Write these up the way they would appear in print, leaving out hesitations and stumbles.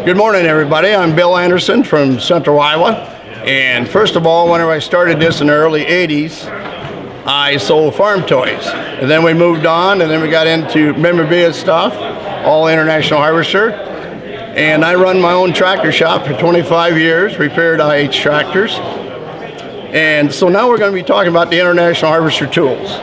Good morning, everybody. I'm Bill Anderson from Central Iowa. And first of all, whenever I started this in the early 80s, I sold farm toys. And then we moved on, and then we got into memorabilia stuff, all International Harvester. And I run my own tractor shop for 25 years, repaired IH tractors. And so now we're going to be talking about the International Harvester tools.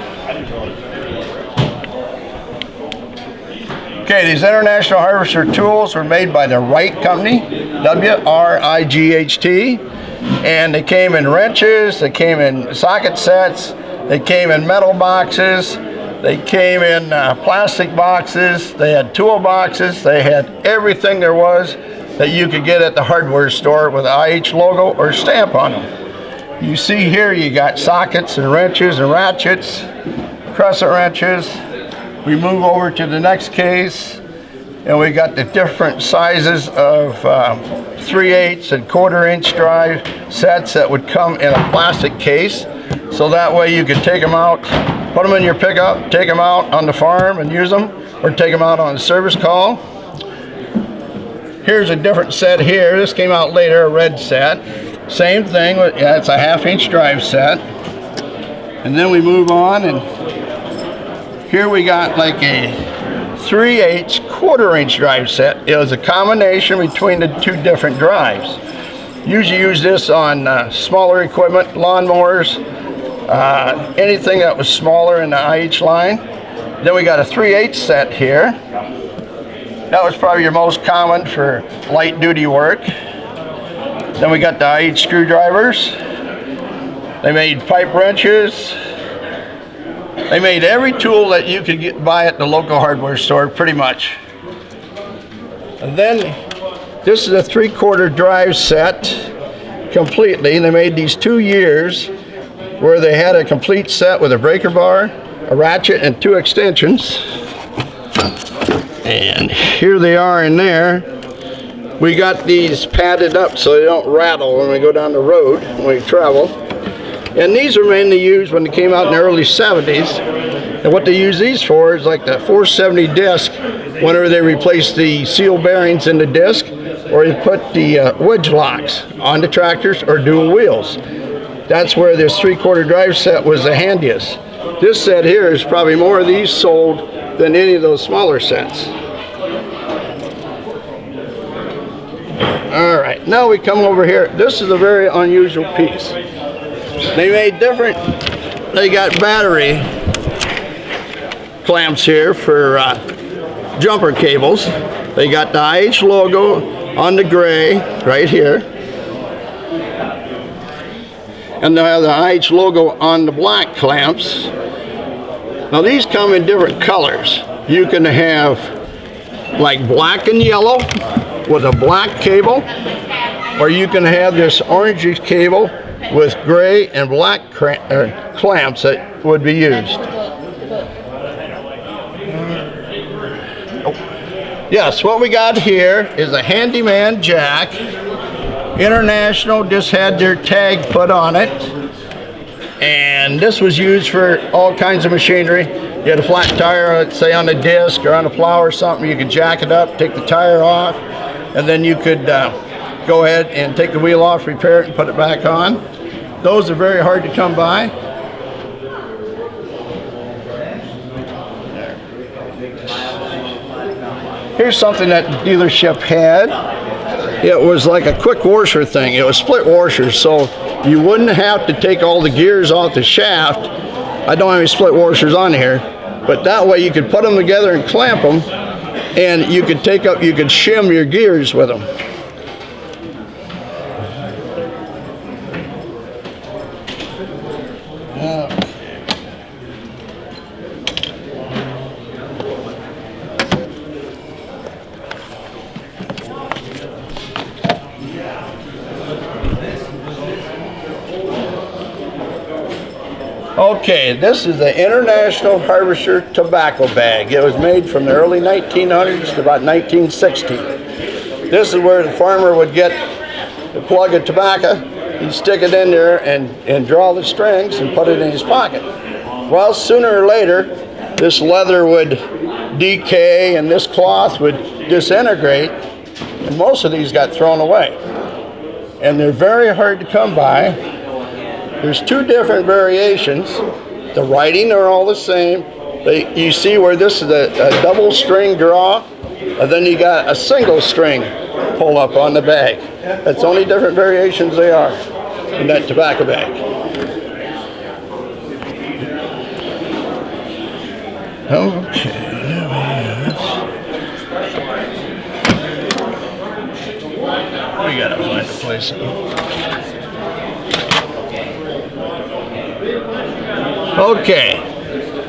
Okay, these International Harvester tools were made by the Wright company, W-R-I-G-H-T, and they came in wrenches, they came in socket sets, they came in metal boxes, they came in plastic boxes, they had tool boxes, they had everything there was that you could get at the hardware store with an IH logo or stamp on them. You see here you got sockets and wrenches and ratchets, crescent wrenches. We move over to the next case, and we got the different sizes of 3/8 and 1/4 inch drive sets that would come in a plastic case. So that way you could take them out, put them in your pickup, take them out on the farm and use them, or take them out on a service call. Here's a different set here. This came out later, a red set. Same thing, yeah, it's a 1/2 inch drive set. And then we move on, and here we got like a 3/8 1/4 inch drive set. It was a combination between the two different drives. Usually use this on smaller equipment, lawnmowers, anything that was smaller in the IH line. Then we got a 3/8 set here. That was probably your most common for light duty work. Then we got the IH screwdrivers. They made pipe wrenches. They made every tool that you could buy at the local hardware store, pretty much. And then this is a 3/4 drive set completely. They made these 2 years where they had a complete set with a breaker bar, a ratchet, and 2 extensions. And here they are in there. We got these padded up so they don't rattle when we go down the road, when we travel. And these are mainly used when they came out in the early 70s. And what they use these for is like the 470 disc, whenever they replace the seal bearings in the disc, or you put the wedge locks on the tractors or dual wheels. That's where this 3/4 drive set was the handiest. This set here is probably more of these sold than any of those smaller sets. All right, now we come over here. This is a very unusual piece. They made different, they got battery clamps here for jumper cables. They got the IH logo on the gray right here. And they have the IH logo on the black clamps. Now these come in different colors. You can have like black and yellow with a black cable, or you can have this orangey cable with gray and black clamps that would be used. Yes, what we got here is a handyman jack. International just had their tag put on it. And this was used for all kinds of machinery. You had a flat tire, let's say on a disc or on a plow or something, you could jack it up, take the tire off, and then you could go ahead and take the wheel off, repair it, and put it back on. Those are very hard to come by. Here's something that the dealership had. It was like a quick washer thing. It was split washers, so you wouldn't have to take all the gears off the shaft. I don't have any split washers on here, but that way you could put them together and clamp them, and you could shim your gears with them. Okay, this is the International Harvester tobacco bag. It was made from the early 1900s to about 1960. This is where the farmer would get the plug of tobacco, he'd stick it in there and draw the strings and put it in his pocket. Well, sooner or later, this leather would decay and this cloth would disintegrate, And most of these got thrown away. And they're very hard to come by. There's two different variations. The writing are all the same. You see where this is a double string draw, and then you got a single string pull up on the bag. That's the only different variations they are in that tobacco bag. Okay, there we gotta find a place. Okay,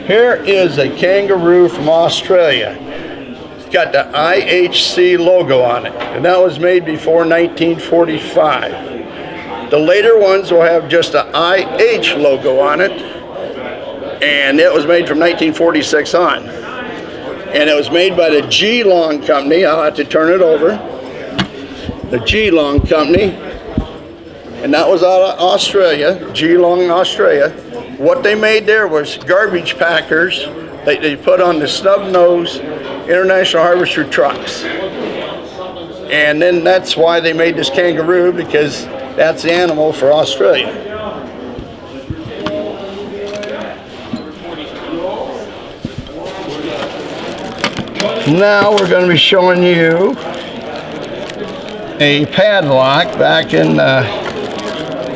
here is a kangaroo from Australia. It's got the IHC logo on it, and that was made before 1945. The later ones will have just an IH logo on it, and it was made from 1946 on. And it was made by the G-Long Company. I'll have to turn it over. The G-Long Company, and that was out of Australia, G-Long, Australia. What they made there was garbage packers that they put on the snub nose International Harvester trucks. And then that's why they made this kangaroo, because that's the animal for Australia. Now we're going to be showing you a padlock back in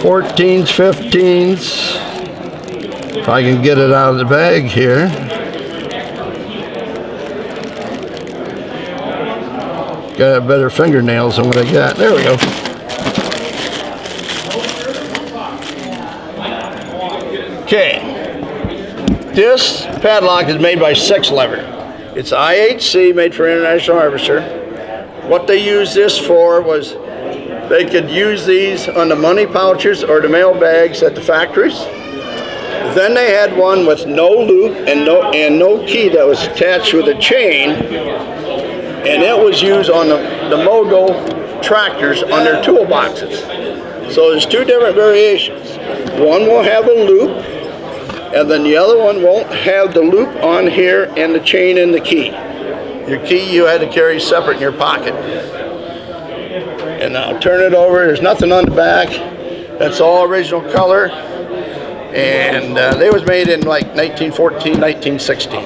14s, 15s. If I can get it out of the bag here. Got better fingernails than what I got. There we go. Okay. This padlock is made by 6 Lever. It's IHC, made for International Harvester. What they used this for was they could use these on the money pouches or the mail bags at the factories. Then they had one with no loop and no key that was attached with a chain, and it was used on the Mogo tractors on their toolboxes. So there's 2 different variations. One will have a loop, and then the other one won't have the loop on here and the chain and the key. Your key you had to carry separate in your pocket. And I'll turn it over. There's nothing on the back. That's all original color. And they was made in like 1914, 1916,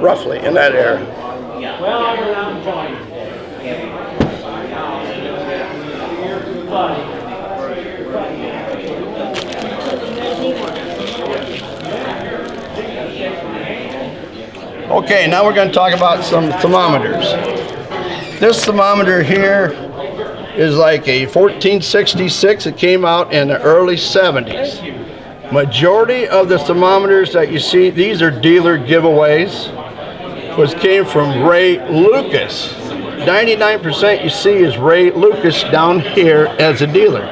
roughly in that era. Okay, now we're going to talk about some thermometers. This thermometer here is like a 1466. It came out in the early 70s. Majority of the thermometers that you see, these are dealer giveaways, came from Ray Lucas. 99% you see is Ray Lucas down here as a dealer.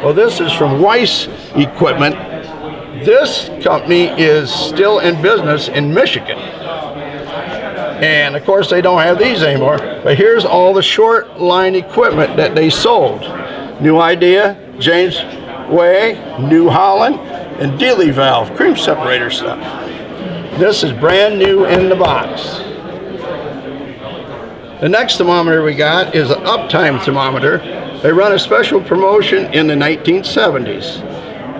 Well, this is from Weiss Equipment. This company is still in business in Michigan. And of course they don't have these anymore, but here's all the short line equipment that they sold. New Idea, James Way, New Holland, and Dealey valve, cream separator stuff. This is brand new in the box. The next thermometer we got is an Uptime thermometer. They run a special promotion in the 1970s.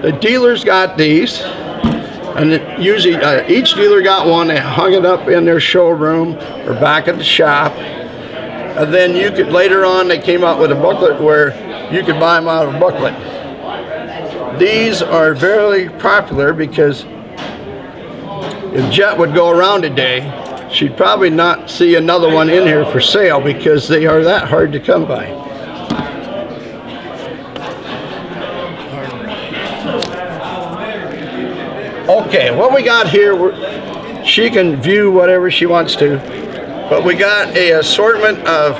The dealers got these, and usually each dealer got one. They hung it up in their showroom or back at the shop. And then you could, later on, they came out with a booklet where you could buy them out of a booklet. These are very popular because if Jet would go around today, she'd probably not see another one in here for sale because they are that hard to come by. Okay, what we got here, she can view whatever she wants to, but we got an assortment of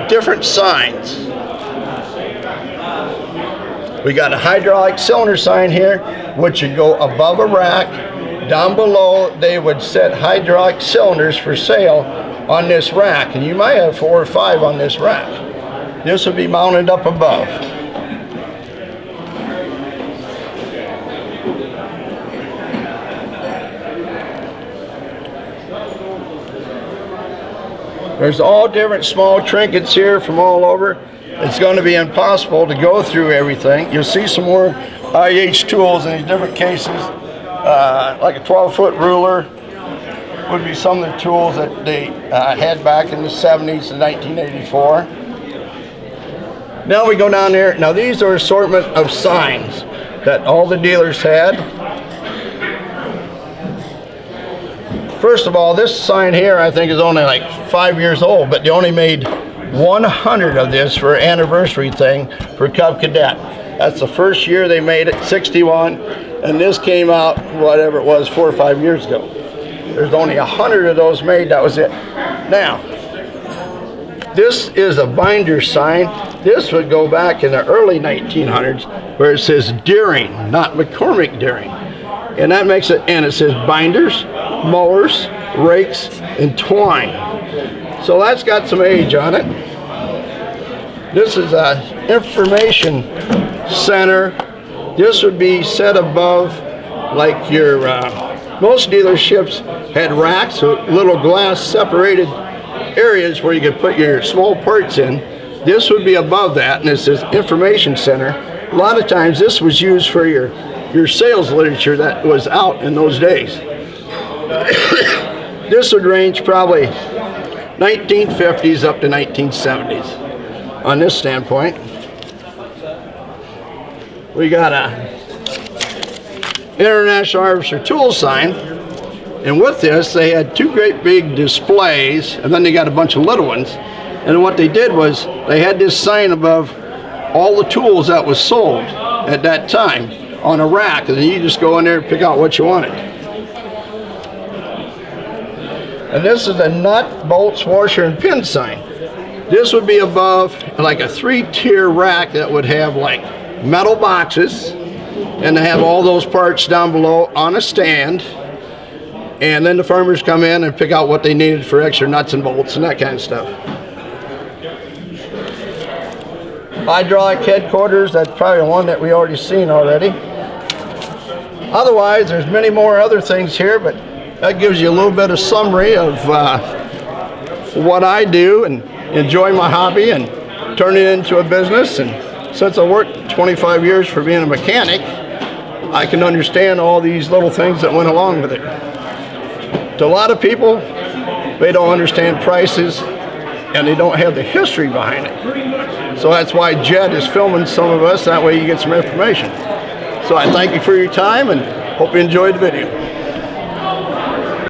different signs. We got a hydraulic cylinder sign here, which would go above a rack. Down below, they would set hydraulic cylinders for sale on this rack, and you might have 4 or 5 on this rack. This would be mounted up above. There's all different small trinkets here from all over. It's going to be impossible to go through everything. You'll see some more IH tools in these different cases, like a 12-foot ruler would be some of the tools that they had back in the 70s and 1984. Now we go down there. Now these are assortment of signs that all the dealers had. First of all, this sign here I think is only like 5 years old, but they only made 100 of this for an anniversary thing for Cub Cadet. That's the first year they made it, 61, and this came out, whatever it was, 4 or 5 years ago. There's only 100 of those made, that was it. Now, this is a binder sign. This would go back in the early 1900s where it says Deering, not McCormick Deering. And that makes it, and it says binders, mowers, rakes, and twine. So that's got some age on it. This is a information center. This would be set above like your, most dealerships had racks with little glass separated areas where you could put your small parts in. This would be above that, and it says information center. A lot of times this was used for your sales literature that was out in those days. This would range probably 1950s up to 1970s on this standpoint. We got a International Harvester tool sign, and with this they had 2 great big displays, and then they got a bunch of little ones. And what they did was they had this sign above all the tools that was sold at that time on a rack, and then you just go in there and pick out what you wanted. And this is a nut, bolts, washer, and pin sign. This would be above like a 3-tier rack that would have like metal boxes, and they have all those parts down below on a stand, and then the farmers come in and pick out what they needed for extra nuts and bolts and that kind of stuff. Hydraulic headquarters, that's probably one that we already seen already. Otherwise, there's many more other things here, but that gives you a little bit of summary of what I do and enjoy my hobby and turn it into a business. And since I worked 25 years for being a mechanic, I can understand all these little things that went along with it. To a lot of people, they don't understand prices and they don't have the history behind it. So that's why Jed is filming some of us, that way you get some information. So I thank you for your time and hope you enjoyed the video.